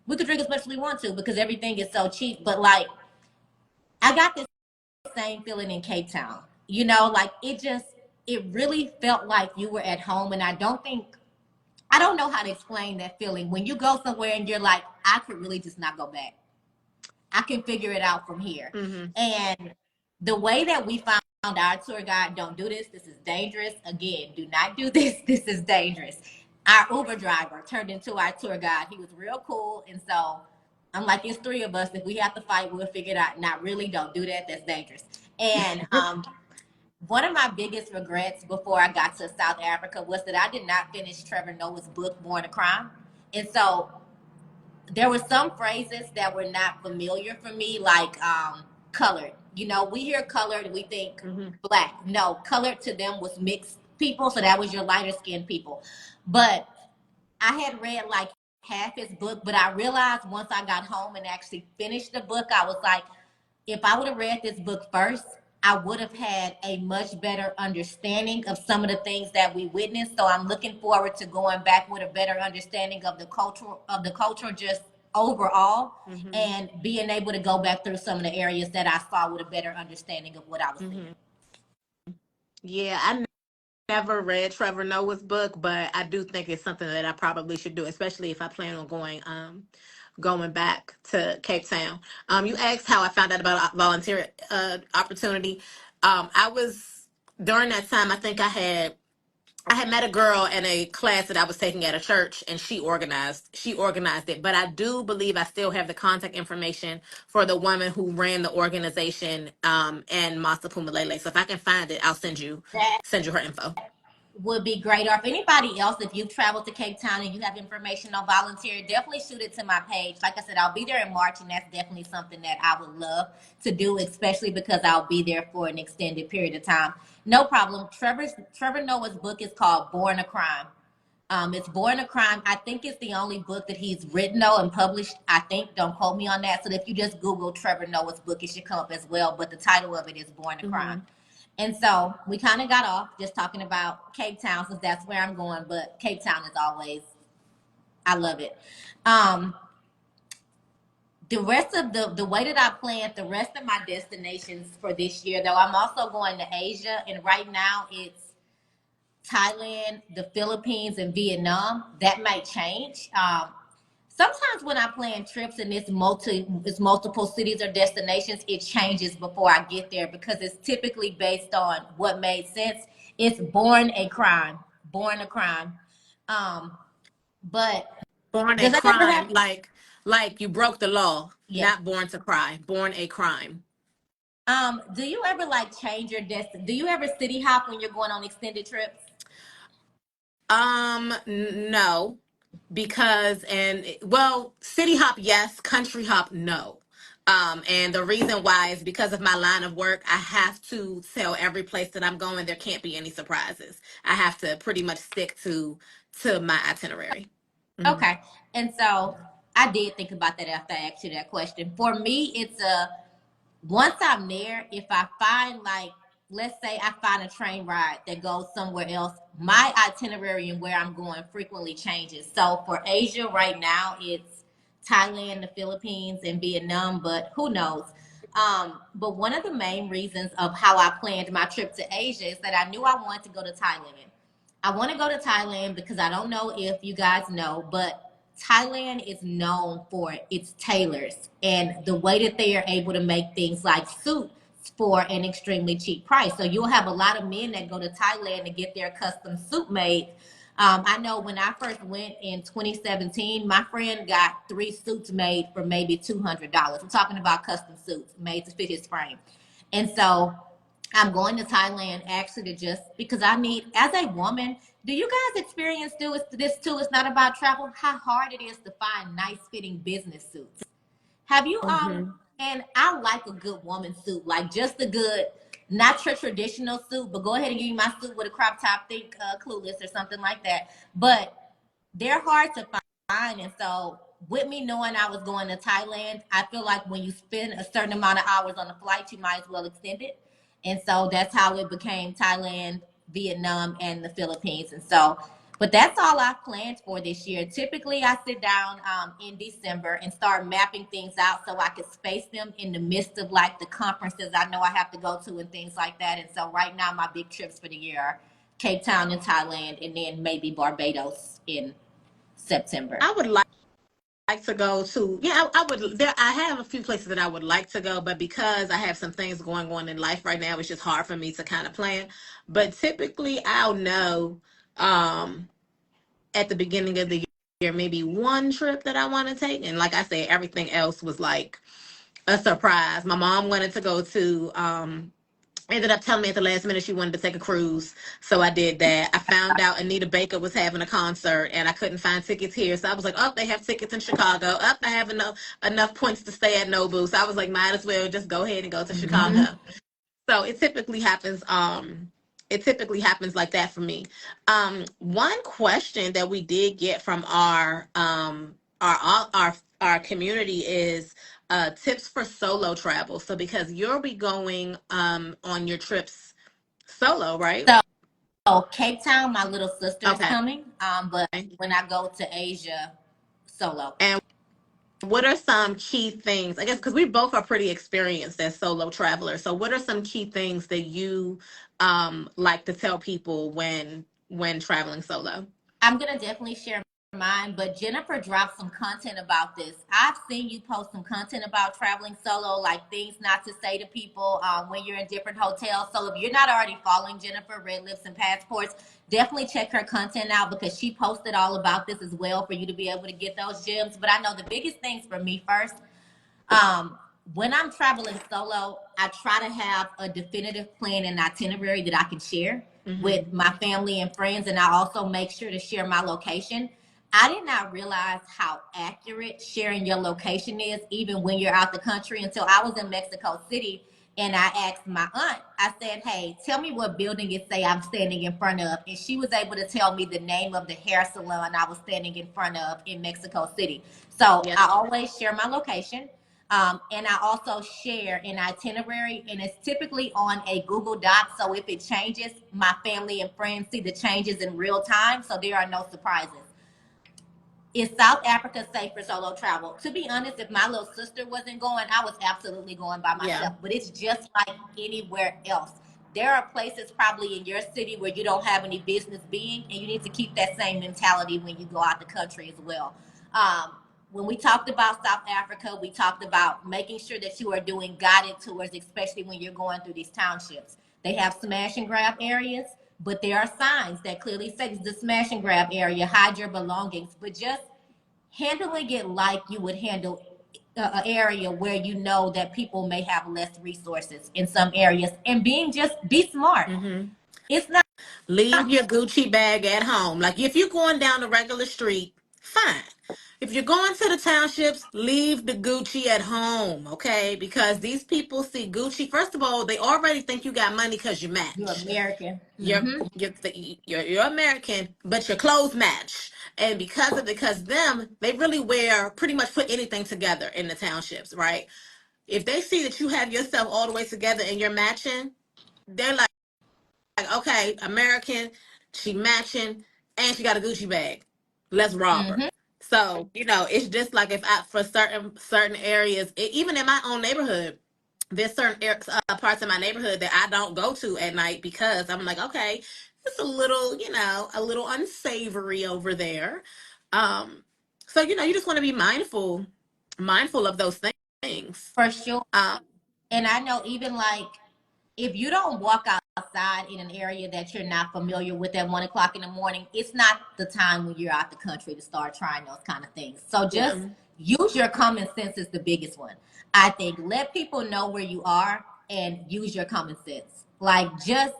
we could drink as much as we want to because everything is so cheap. But like, I got this same feeling in Cape Town. Like it really felt like you were at home. And I don't know how to explain that feeling when you go somewhere and you're like, I could really just not go back. I can figure it out from here. Mm-hmm. And the way that we found our tour guide, don't do this. This is dangerous. Again, do not do this. This is dangerous. Our Uber driver turned into our tour guide. He was real cool. And so I'm like, it's three of us. If we have to fight, we'll figure it out. Not really. Don't do that. That's dangerous. And one of my biggest regrets before I got to South Africa was that I did not finish Trevor Noah's book, Born a Crime. And so there were some phrases that were not familiar for me, like colored. We hear colored, we think Mm-hmm. black. No, colored to them was mixed people, so that was your lighter skinned people. But I had read like half his book, but I realized once I got home and actually finished the book, I was like, if I would have read this book first, I would have had a much better understanding of some of the things that we witnessed. So I'm looking forward to going back with a better understanding of the culture just overall, Mm-hmm. and being able to go back through some of the areas that I saw with a better understanding of what I was seeing. Mm-hmm. Yeah, I never read Trevor Noah's book, but I do think it's something that I probably should do, especially if I plan on going back to Cape Town. You asked how I found out about a volunteer opportunity. I was during that time. I had met a girl in a class that I was taking at a church, and she organized it. But I do believe I still have the contact information for the woman who ran the organization in Massapequa. So if I can find it, I'll That send you her info. would be great. Or if anybody else, if you've traveled to Cape Town and you have information on volunteer, definitely shoot it to my page. Like I said, I'll be there in March, and that's definitely something that I would love to do, especially because I'll be there for an extended period of time. No problem. Trevor Noah's book is called Born a Crime. It's Born a Crime. I think it's the only book that he's written though and published. I think. Don't quote me on that. So if you just Google Trevor Noah's book, it should come up as well. But the title of it is Born a Crime. Hmm. And so we kind of got off just talking about Cape Town since that's where I'm going. But Cape Town is always, I love it. Um, the rest of the way that I planned the rest of my destinations for this year, though, I'm also going to Asia, and right now it's Thailand, the Philippines, and Vietnam. That might change. Sometimes when I plan trips and it's multiple cities or destinations, it changes before I get there because it's typically based on what made sense. It's born a crime, born a crime. Um, but Born a does that ever crime, happen? like you broke the law, Yes. not born to cry. Born a crime. Do you ever like change your do you ever city hop when you're going on extended trips? No, because well, city hop, yes, country hop, no. And the reason why is because of my line of work. I have to tell every place that I'm going. There can't be any surprises. I have to pretty much stick to my itinerary. Hmm. Okay. And so I did think about that after I asked you that question. For me, it's a once I'm there, if I find like, let's say I find a train ride that goes somewhere else, my itinerary and where I'm going frequently changes. So for Asia right now, it's Thailand, the Philippines, and Vietnam, but who knows? But one of the main reasons of how I planned my trip to Asia is that I knew I wanted to go to Thailand. I want to go to Thailand because I don't know if you guys know, but Thailand is known for its tailors and the way that they are able to make things like suits for an extremely cheap price. So you'll have a lot of men that go to Thailand to get their custom suit made. I know when I first went in 2017, my friend got 3 suits made for maybe $200. I'm talking about custom suits made to fit his frame. And so I'm going to Thailand actually to just because I need, as a woman, do you guys experience this too? It's not about travel, how hard it is to find nice fitting business suits. Have you, Hmm. and I like a good woman suit, like just a good, not your traditional suit, but go ahead and give me my suit with a crop top, think Clueless or something like that. But they're hard to find. And so, with me knowing I was going to Thailand, I feel like when you spend a certain amount of hours on the flight, you might as well extend it. And so that's how it became Thailand, Vietnam, and the Philippines. And so, but that's all I've planned for this year. Typically, I sit down in December and start mapping things out so I can space them in the midst of like the conferences I know I have to go to and things like that. And so, right now, my big trips for the year are Cape Town in Thailand and then maybe Barbados in September. I would like to go to, yeah, I would there I have a few places that I would like to go, but because I have some things going on in life right now, it's just hard for me to kind of plan. But typically I'll know um at the beginning of the year maybe one trip that I want to take, and like I said, everything else was like a surprise. My mom wanted to go to ended up telling me at the last minute she wanted to take a cruise. So I did that. I found out Anita Baker was having a concert and I couldn't find tickets here. So I was like, oh, they have tickets in Chicago. Oh, I have enough points to stay at Nobu. So I was like, might as well just go ahead and go to Mm-hmm. Chicago. So it typically happens like that for me. One question that we did get from our community is tips for solo travel. So because you'll be going on your trips solo, right? So Cape Town, my little sister is Okay. coming. But when I go to Asia, solo. And what are some key things? I guess because we both are pretty experienced as solo travelers. So what are some key things that you like to tell people when traveling solo? I'm gonna definitely share mine, but Jennifer dropped some content about this. I've seen you post some content about traveling solo, like things not to say to people when you're in different hotels. So if you're not already following Jennifer, Red Lips and Passports, definitely check her content out because she posted all about this as well for you to be able to get those gems. But I know the biggest things for me first um, when I'm traveling solo, I try to have a definitive plan and itinerary that I can share Hmm. with my family and friends, and I also make sure to share my location. I did not realize how accurate sharing your location is, even when you're out the country, until I was in Mexico City and I asked my aunt, I said, hey, tell me what building it say I'm standing in front of. And she was able to tell me the name of the hair salon I was standing in front of in Mexico City. So Yeah. I always share my location. And I also share an itinerary, and it's typically on a Google Doc. So if it changes, my family and friends see the changes in real time. So there are no surprises. Is South Africa safe for solo travel? To be honest, if my little sister wasn't going, I was absolutely going by Yeah. myself. But it's just like anywhere else. There are places probably in your city where you don't have any business being, and you need to keep that same mentality when you go out the country as well. Um, when we talked about South Africa, we talked about making sure that you are doing guided tours, especially when you're going through these townships. They have smash and grab areas, but there are signs that clearly say the smash and grab area, hide your belongings, but just handling it like you would handle a area where you know that people may have less resources in some areas, and be smart. Mm-hmm. It's not Leave your Gucci bag at home. Like if you're going down the regular street, fine. If you're going to the townships, leave the Gucci at home, okay? Because these people see Gucci. First of all, they already think you got money because you you're match. American. You're Hmm. you're American, but your clothes match. And because them, they really wear pretty much put anything together in the townships, right? If they see that you have yourself all the way together and you're matching, they're like, okay, American, she matching, and she got a Gucci bag. Let's rob her. Hmm. So it's just like if I for certain areas, even in my own neighborhood, there's certain parts of my neighborhood that I don't go to at night because I'm like, okay, it's a little unsavory over there. Um, so you just want to be mindful of those things. For sure. Um, And I know even like if you don't walk outside in an area that you're not familiar with at 1 o'clock in the morning, it's not the time when you're out the country to start trying those kind of things. So just yeah, use your common sense is the biggest one. I think let people know where you are and use your common sense. Like just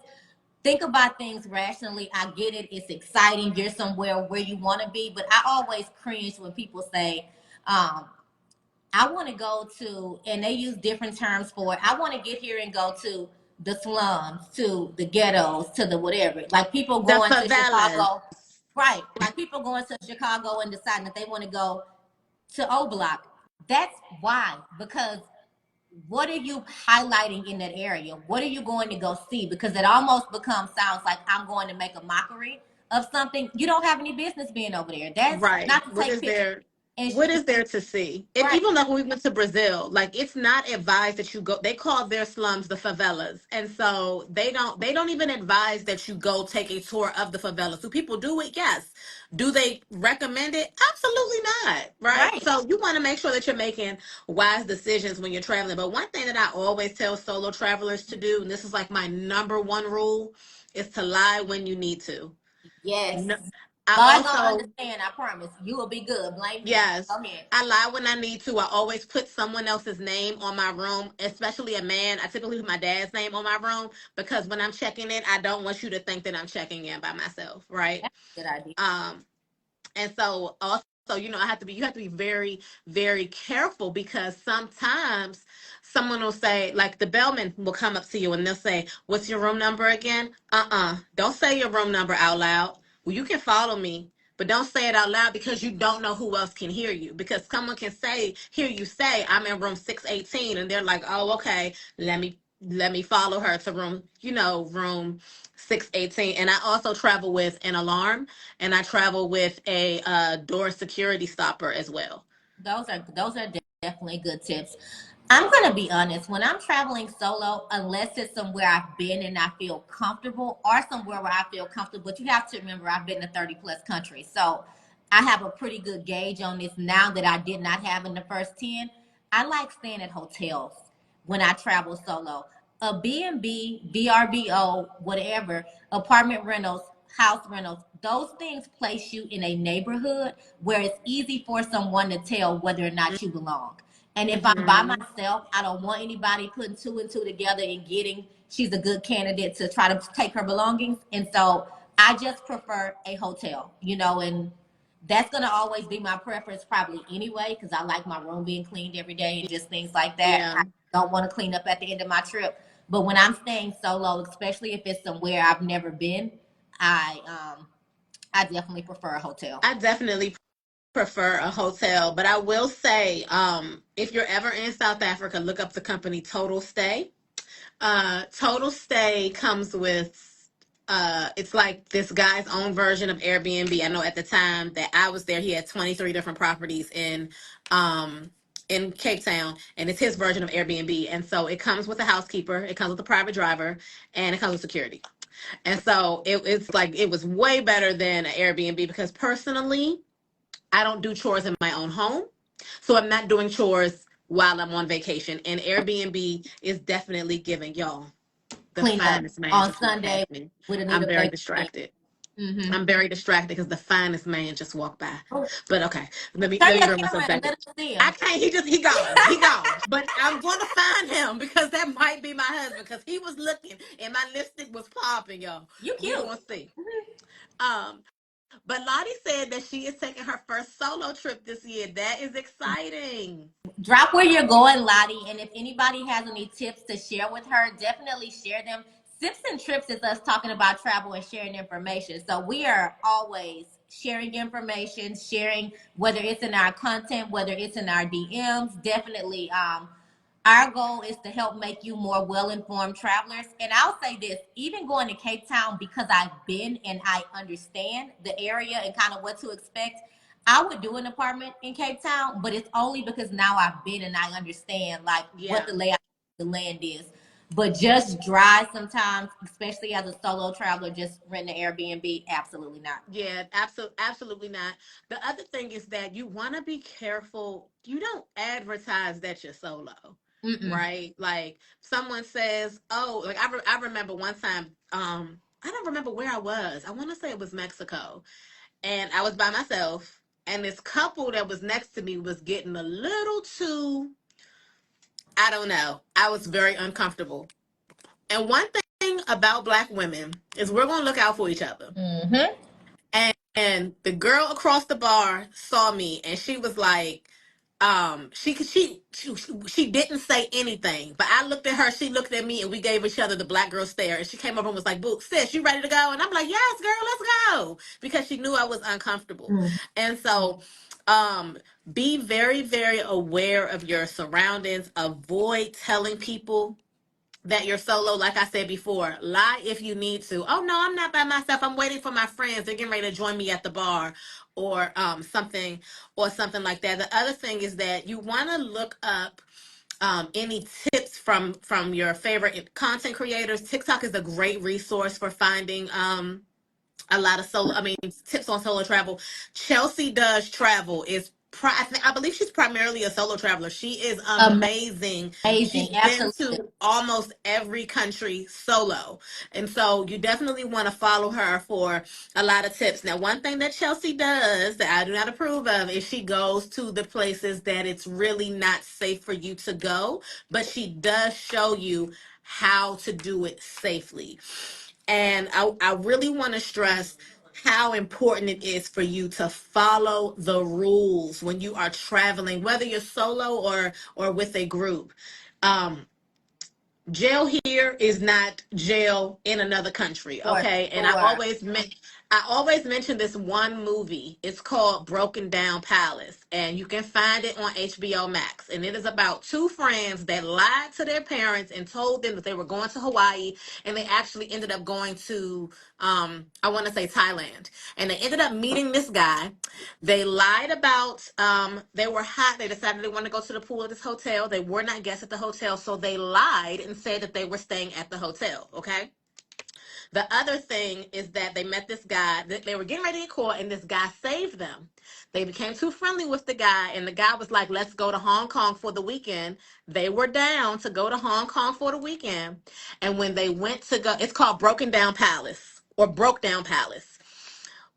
think about things rationally. I get it. It's exciting. You're somewhere where you want to be. But I always cringe when people say, I want to go to, and they use different terms for it. I want to get here and go to the slums, to the ghettos, to the whatever. Like people the going to favelas. Chicago, right? Like people going to Chicago and deciding that they want to go to O Block. That's why, because what are you highlighting in that area? What are you going to go see? Because it almost sounds like I'm going to make a mockery of something. You don't have any business being over there. That's Right. not to take pictures. And What is there to see? And right, even like when we went to Brazil, like it's not advised that you go, they call their slums the favelas. And so they don't even advise that you go take a tour of the favelas. Do people do it? Yes. Do they recommend it? Absolutely not. Right. right. So you want to make sure that you're making wise decisions when you're traveling. But one thing that I always tell solo travelers to do, and this is like my number one rule, is to lie when you need to. Yes. No, I God gonna also understand, I promise. You will be good. Blame me. Yes. Go ahead. I lie when I need to. I always put someone else's name on my room, especially a man. I typically put my dad's name on my room because when I'm checking in, I don't want you to think that I'm checking in by myself, right? That's a good idea. Um, and so also, you have to be very, very careful because sometimes someone will say, like the bellman will come up to you and they'll say, "What's your room number again?" Don't say your room number out loud. Well, you can follow me, but don't say it out loud because you don't know who else can hear you. Because someone can hear you say, "I'm in room 618," and they're like, "Oh, okay, let me follow her to room 618." And I also travel with an alarm and I travel with a door security stopper as well. Those are definitely good tips. I'm gonna be honest. When I'm traveling solo, unless it's somewhere I've been and I feel comfortable, or somewhere where I feel comfortable, but you have to remember I've been to 30 plus countries, so I have a pretty good gauge on this now that I did not have in the first 10. I like staying at hotels when I travel solo. A B&B, VRBO, whatever, apartment rentals, house rentals, those things place you in a neighborhood where it's easy for someone to tell whether or not you belong. And if I'm by Mm-hmm. myself, I don't want anybody putting two and two together and getting she's a good candidate to try to take her belongings. And so I just prefer a hotel, and that's gonna always be my preference probably anyway, because I like my room being cleaned every day and just things like that. Yeah. I don't want to clean up at the end of my trip. But when I'm staying solo, especially if it's somewhere I've never been, I definitely prefer a hotel. I definitely prefer a hotel, but I will say, if you're ever in South Africa, look up the company Total Stay. Total Stay comes with it's like this guy's own version of Airbnb. I know at the time that I was there, he had 23 different properties in Cape Town, and it's his version of Airbnb. And so it comes with a housekeeper, it comes with a private driver, and it comes with security. And so it's like it was way better than an Airbnb because personally, I don't do chores in my own home. So I'm not doing chores while I'm on vacation. And Airbnb is definitely giving y'all the Clean up finest on magic you Sunday have me. with I'm Anita very Baker. distracted. Mm-hmm. I'm very distracted because the finest man just walked by. Oh, But okay, turn let me your bring myself camera and back. let us see I him. can't. He gone. But I'm gonna find him because that might be my husband because he was looking and my lipstick was popping, y'all. You We cute. gonna see. Um, but Lottie said that she is taking her first solo trip this year. That is exciting. Drop where you're going, Lottie. And if anybody has any tips to share with her, definitely share them. Sips and Trips is us talking about travel and sharing information. So we are always sharing information, sharing whether it's in our content, whether it's in our DMs. Definitely, our goal is to help make you more well-informed travelers. And I'll say this, even going to Cape Town, because I've been and I understand the area and kind of what to expect, I would do an apartment in Cape Town, but it's only because now I've been and I understand like what Yeah. the layout of the land is. But just drive sometimes, especially as a solo traveler, just rent an Airbnb, absolutely not. Yeah, absolutely not. The other thing is that you want to be careful. You don't advertise that you're solo, Mm-mm. right? Like someone says, "Oh, like I remember one time. I don't remember where I was. I want to say it was Mexico, and I was by myself, and this couple that was next to me was getting a little too. I don't know. I was very uncomfortable. And one thing about Black women is we're gonna look out for each other. Mm-hmm. And the girl across the bar saw me and she was like, she didn't say anything, but I looked at her, she looked at me, and we gave each other the black girl stare. And she came over and was like, "Boo, sis, you ready to go?" And I'm like, "Yes, girl, let's go," because she knew I was uncomfortable. Mm-hmm. And so, um, be very, very aware of your surroundings. Avoid telling people that you're solo. Like I said before, lie if you need to. "Oh no, I'm not by myself, I'm waiting for my friends, they're getting ready to join me at the bar," or something like that. The other thing is that you want to look up any tips from your favorite content creators. TikTok is a great resource for finding a lot of tips on solo travel. Chelsea Does Travel is I believe she's primarily a solo traveler. She is amazing. She's Amazing, been absolutely. to almost every country solo. And so you definitely want to follow her for a lot of tips. Now, one thing that Chelsea does that I do not approve of is she goes to the places that it's really not safe for you to go, but she does show you how to do it safely. And I really want to stress how important it is for you to follow the rules when you are traveling, whether you're solo or with a group. Um, Jail here is not jail in another country, For okay? And sure. I always mention this one movie. It's called Broken Down Palace, and you can find it on HBO Max. And it is about two friends that lied to their parents and told them that they were going to Hawaii, and they actually ended up going to I want to say Thailand. And they ended up meeting this guy. They lied about they were hot. They decided they wanted to go to the pool at this hotel. They were not guests at the hotel, so they lied and said that they were staying at the hotel. Okay. The other thing is that they met this guy. They were getting ready to court, and this guy saved them. They became too friendly with the guy, and the guy was like, "Let's go to Hong Kong for the weekend." They were down to go to Hong Kong for the weekend, and when they went to go, it's called Broken Down Palace or Broke Down Palace.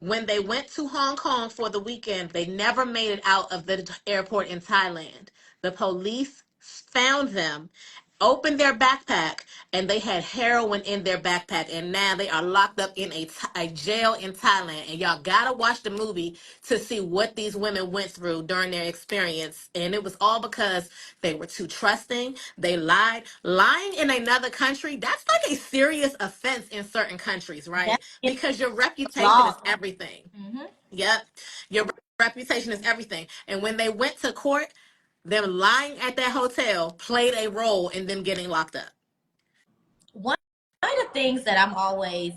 When they went to Hong Kong for the weekend, they never made it out of the airport in Thailand. The police found them, opened their backpack, and they had heroin in their backpack. And now they are locked up in a jail in Thailand. And y'all gotta watch the movie to see what these women went through during their experience. And it was all because they were too trusting. They lied. Lying in another country, that's like a serious offense in certain countries, That's right? against Because your reputation is law. everything. Mm-hmm. Yep. Your reputation is everything. And when they went to court, them lying at that hotel played a role in them getting locked up. One of the things that I'm always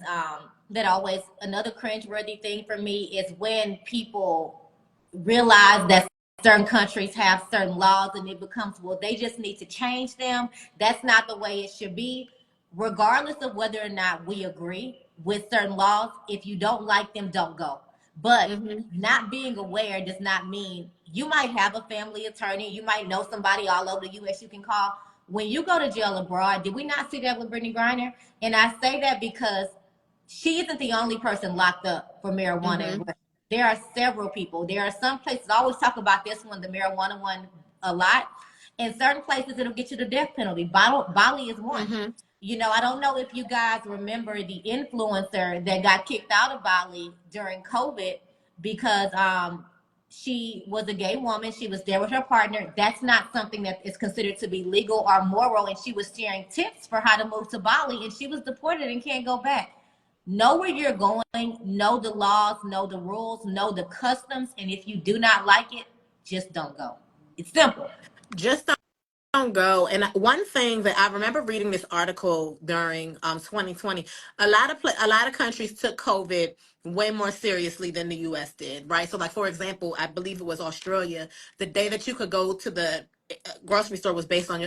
that always another cringeworthy thing for me is when people realize that certain countries have certain laws and it becomes, well, they just need to change them. That's not the way it should be. Regardless of whether or not we agree with certain laws, if you don't like them, don't go. But Mm-hmm. not being aware does not mean you might have a family attorney, you might know somebody all over the US you can call. When you go to jail abroad, did we not see that with Brittany Griner? And I say that because she isn't the only person locked up for marijuana in Mm-hmm. Russia. There are several people. There are some places, I always talk about this one, the marijuana one, a lot. In certain places, it'll get you the death penalty. Bali is one. Mm-hmm. You know, I don't know if you guys remember the influencer that got kicked out of Bali during COVID because she was a gay woman. She was there with her partner. That's not something that is considered to be legal or moral. And she was sharing tips for how to move to Bali, and she was deported and can't go back. Know where you're going, know the laws, know the rules, know the customs, and if you do not like it, just don't go. It's simple. Just don't go. And one thing that I remember reading this article during 2020, a lot of countries took COVID way more seriously than the US did, right? So like for example, I believe it was Australia, the day that you could go to the grocery store was based on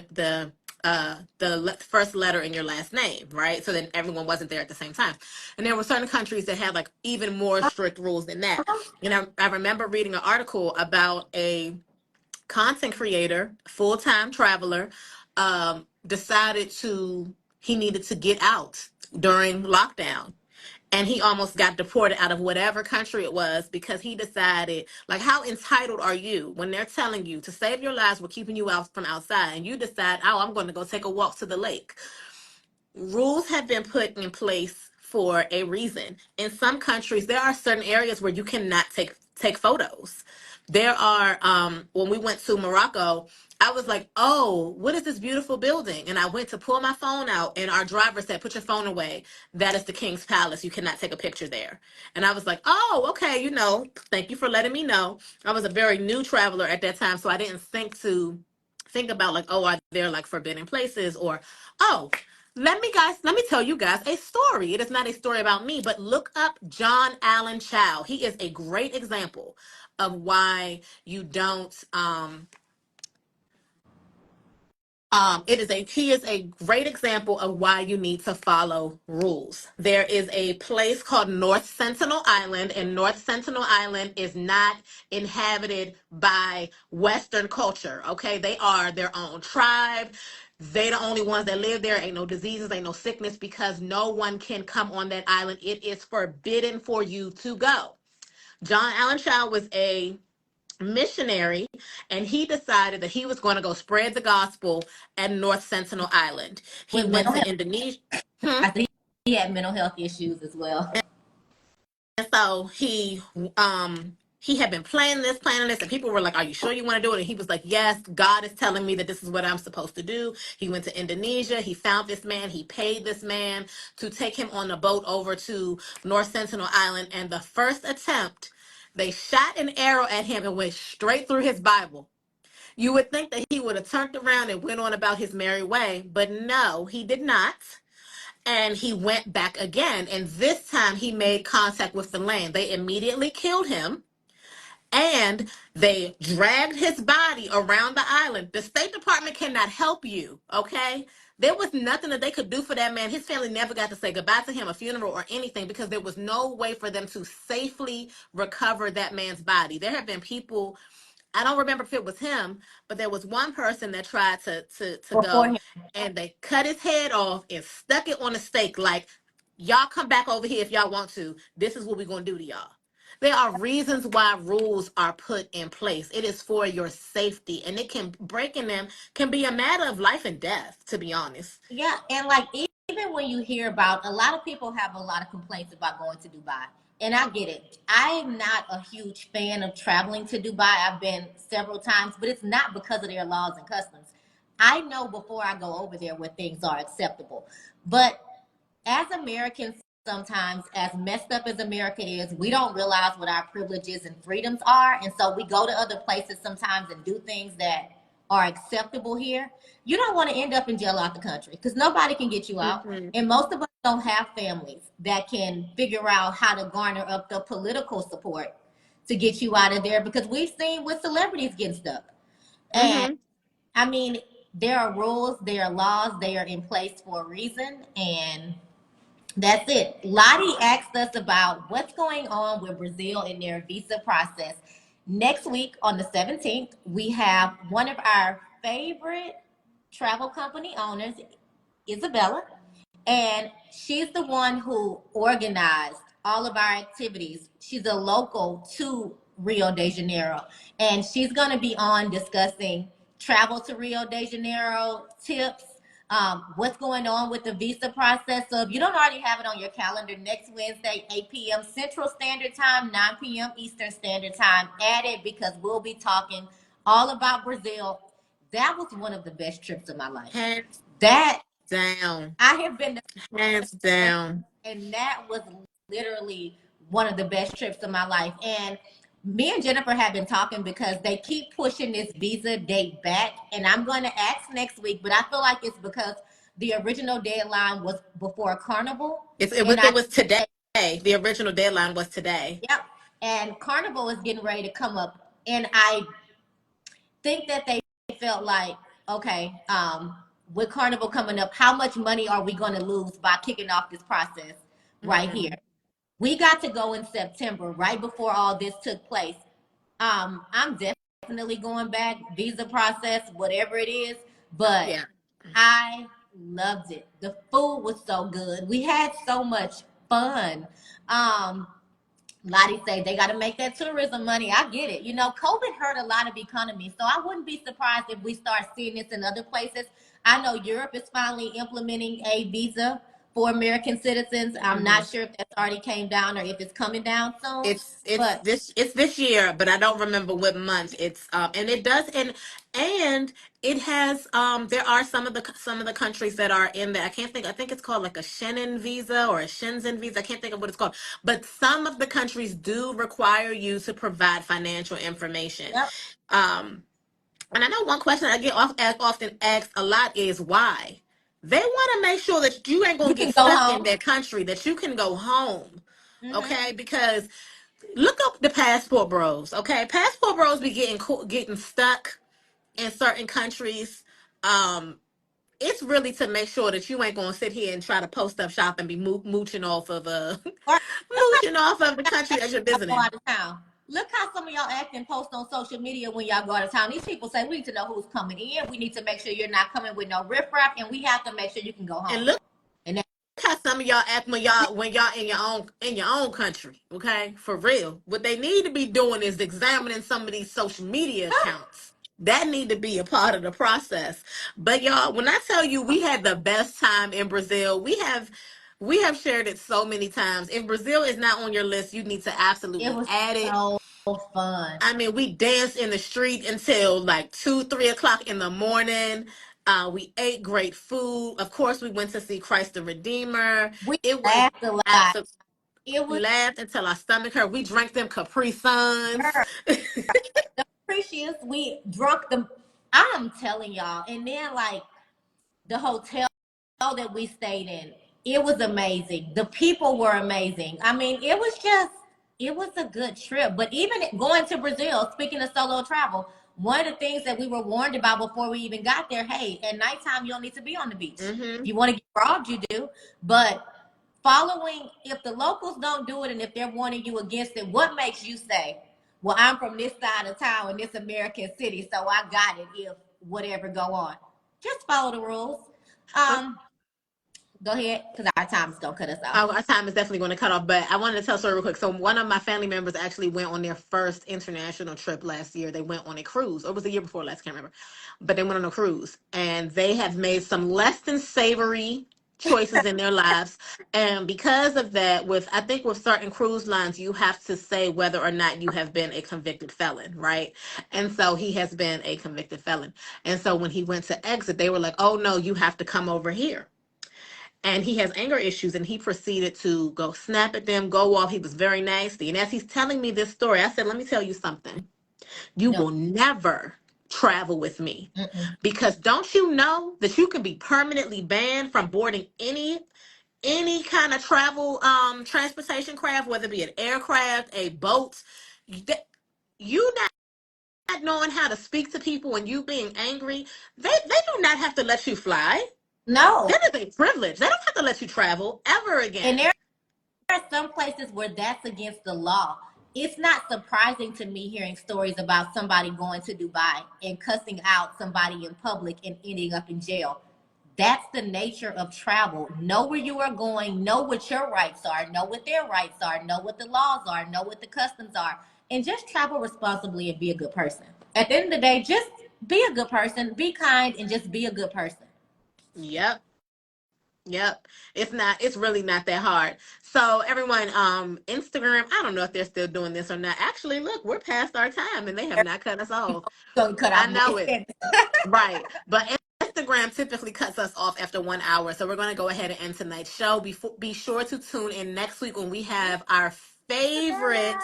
first letter in your last name, right? So then everyone wasn't there at the same time. And there were certain countries that had like even more strict rules than that. And I remember reading an article about a content creator, full-time traveler, decided he needed to get out during lockdown. And he almost got deported out of whatever country it was because he decided, like, how entitled are you when they're telling you to save your lives, we're keeping you out from outside, and you decide, oh, I'm going to go take a walk to the lake. Rules have been put in place for a reason. In some countries, there are certain areas where you cannot take photos. There are when we went to Morocco, I was like, "Oh, what is this beautiful building?" And I went to pull my phone out, and our driver said, "Put your phone away. That is the King's Palace. You cannot take a picture there." And I was like, "Oh, okay, thank you for letting me know." I was a very new traveler at that time, so I didn't think about like, "Oh, are there like forbidden places?" or, "Oh, let me tell you guys a story. It is not a story about me, but look up John Allen Chow. He is a great example of why you don't he is a great example of why you need to follow rules. There is a place called North Sentinel Island, and North Sentinel Island is not inhabited by Western culture. Okay, they are their own tribe. They the only ones that live there. Ain't no diseases, ain't no sickness, because no one can come on that island. It is forbidden for you to go. John Allen Chow was a missionary, and he decided that he was going to go spread the gospel at North Sentinel Island. He With went mental to health, Indonesia. I think he had mental health issues as well. And so he had been planning this, and people were like, "Are you sure you want to do it?" And he was like, "Yes, God is telling me that this is what I'm supposed to do." He went to Indonesia. He found this man. He paid this man to take him on a boat over to North Sentinel Island. And the first attempt, they shot an arrow at him and went straight through his Bible. You would think that he would have turned around and went on about his merry way, but no, he did not. And he went back again. And this time he made contact with the land. They immediately killed him, and they dragged his body around the island. The State Department cannot help you, okay? There was nothing that they could do for that man. His family never got to say goodbye to him, a funeral or anything, because there was no way for them to safely recover that man's body. There have been people, I don't remember if it was him, but there was one person that tried to Before go, him. and they cut his head off and stuck it on a stake like, y'all come back over here if y'all want to. This is what we're going to do to y'all. There are reasons why rules are put in place. It is for your safety, and it can breaking them can be a matter of life and death, to be honest. Yeah, and like even when you hear about, a lot of people have a lot of complaints about going to Dubai. And I get it. I am not a huge fan of traveling to Dubai. I've been several times, but it's not because of their laws and customs. I know before I go over there what things are acceptable. But as Americans, sometimes, as messed up as America is, we don't realize what our privileges and freedoms are. And so we go to other places sometimes and do things that are acceptable here. You don't want to end up in jail out the country because nobody can get you out. Mm-hmm. And most of us don't have families that can figure out how to garner up the political support to get you out of there, because we've seen with celebrities getting stuck. And Mm-hmm. I mean, there are rules, there are laws, they are in place for a reason. And that's it. Lottie asked us about what's going on with Brazil in their visa process. Next week on the 17th, we have one of our favorite travel company owners, Isabella, And she's the one who organized all of our activities. She's a local to Rio de Janeiro. And she's going to be on discussing travel to Rio de Janeiro, tips, what's going on with the visa process. So if you don't already have it on your calendar, next Wednesday, 8 p.m. Central Standard Time, 9 p.m. Eastern Standard Time, add it because we'll be talking all about Brazil. That was one of the best trips of my life. Hands That down. I have been to, Hands down. and that was literally one of the best trips of my life. And me and Jennifer have been talking because they keep pushing this visa date back, and I'm going to ask next week, but I feel like it's because the original deadline was before Carnival. It was today. The original deadline was today. Yep. And Carnival is getting ready to come up, and I think that they felt like, okay, with Carnival coming up, how much money are we going to lose by kicking off this process right here? We got to go in September, right before all this took place. I'm definitely going back, visa process, whatever it is, but Yeah. I loved it. The food was so good. We had so much fun. Lottie say they got to make that tourism money. I get it. You know, COVID hurt a lot of economies, so I wouldn't be surprised if we start seeing this in other places. I know Europe is finally implementing a visa for American citizens. I'm not sure if that's already came down or if it's coming down soon. It's this year, but I don't remember what month it's and it does and it has there are some of the countries that are in there. I think it's called like a Schengen visa or a Shenzhen visa. I can't think of what it's called. But some of the countries do require you to provide financial information. Yep. And I know one question I get often asked a lot is why. They want to make sure that you ain't gonna get stuck in their country, that you can go home. Okay, because look up the passport bros. Okay, passport bros be getting stuck in certain countries. It's really to make sure that you ain't gonna sit here and try to post up shop and be mooching off of mooching off of the country that you're visiting. Go out of town. Look how some of y'all act and post on social media when y'all go out of town. These people say we need to know who's coming in. We need to make sure you're not coming with no riffraff, and we have to make sure you can go home. And look and how some of y'all act when y'all in your own country. Okay, for real. What they need to be doing is examining some of these social media accounts. That need to be a part of the process. But y'all, when I tell you we had the best time in Brazil, we have shared it so many times. If Brazil is not on your list, you need to absolutely add it. So fun. I mean, we danced in the street until like 2-3 o'clock in the morning. We ate great food. Of course, we went to see Christ the Redeemer. We laughed a lot. We laughed until our stomach hurt. We drank them Capri Suns. The Capricious, we drunk them. I'm telling y'all. And then like the hotel that we stayed in, it was amazing. The people were amazing. I mean, it was a good trip. But even going to Brazil, speaking of solo travel, one of the things that we were warned about before we even got there, hey, at nighttime you don't need to be on the beach. If you want to get robbed, you do. But following, if the locals don't do it and if they're warning you against it, what makes you say, well, I'm from this side of town in this American city, so I got it if whatever go on. Just follow the rules. Go ahead, because our time is going to cut us off. Our time is definitely going to cut off, but I wanted to tell a story real quick. So one of my family members actually went on their first international trip last year. They went on a cruise, or it was the year before last, can't remember. But they went on a cruise, and they have made some less than savory choices in their lives. And because of that, I think with certain cruise lines, you have to say whether or not you have been a convicted felon, right? And so he has been a convicted felon. And so when he went to exit, they were like, oh no, you have to come over here. And he has anger issues, and he proceeded to go snap at them, go off. He was very nasty. And as he's telling me this story, I said, let me tell you something. You will never travel with me. Because don't you know that you can be permanently banned from boarding any kind of travel transportation craft, whether it be an aircraft, a boat. You not knowing how to speak to people and you being angry, they do not have to let you fly. No. That is a privilege. They don't have to let you travel ever again. And there are some places where that's against the law. It's not surprising to me hearing stories about somebody going to Dubai and cussing out somebody in public and ending up in jail. That's the nature of travel. Know where you are going, know what your rights are, know what their rights are, know what the laws are, know what the customs are, and just travel responsibly and be a good person. At the end of the day, just be a good person, be kind, and just be a good person. Yep. Yep. It's really not that hard. So everyone, Instagram, I don't know if they're still doing this or not. Actually, look, we're past our time and they have not cut us off. So cut I off. know it. Right. But Instagram typically cuts us off after 1 hour. So we're going to go ahead and end tonight's show. Be sure to tune in next week when we have our favorite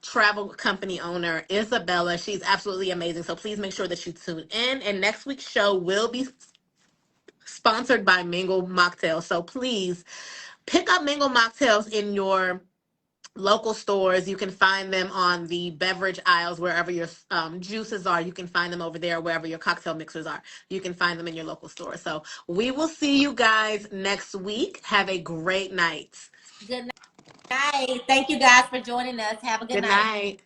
travel company owner, Isabella. She's absolutely amazing. So please make sure that you tune in. And next week's show will be sponsored by Mingle Mocktails. So please pick up Mingle Mocktails in your local stores. You can find them on the beverage aisles wherever your juices are. You can find them over there wherever your cocktail mixers are. You can find them in your local store. So we will see you guys next week. Have a great night. Good night. Thank you guys for joining us. Have a good Good night. night.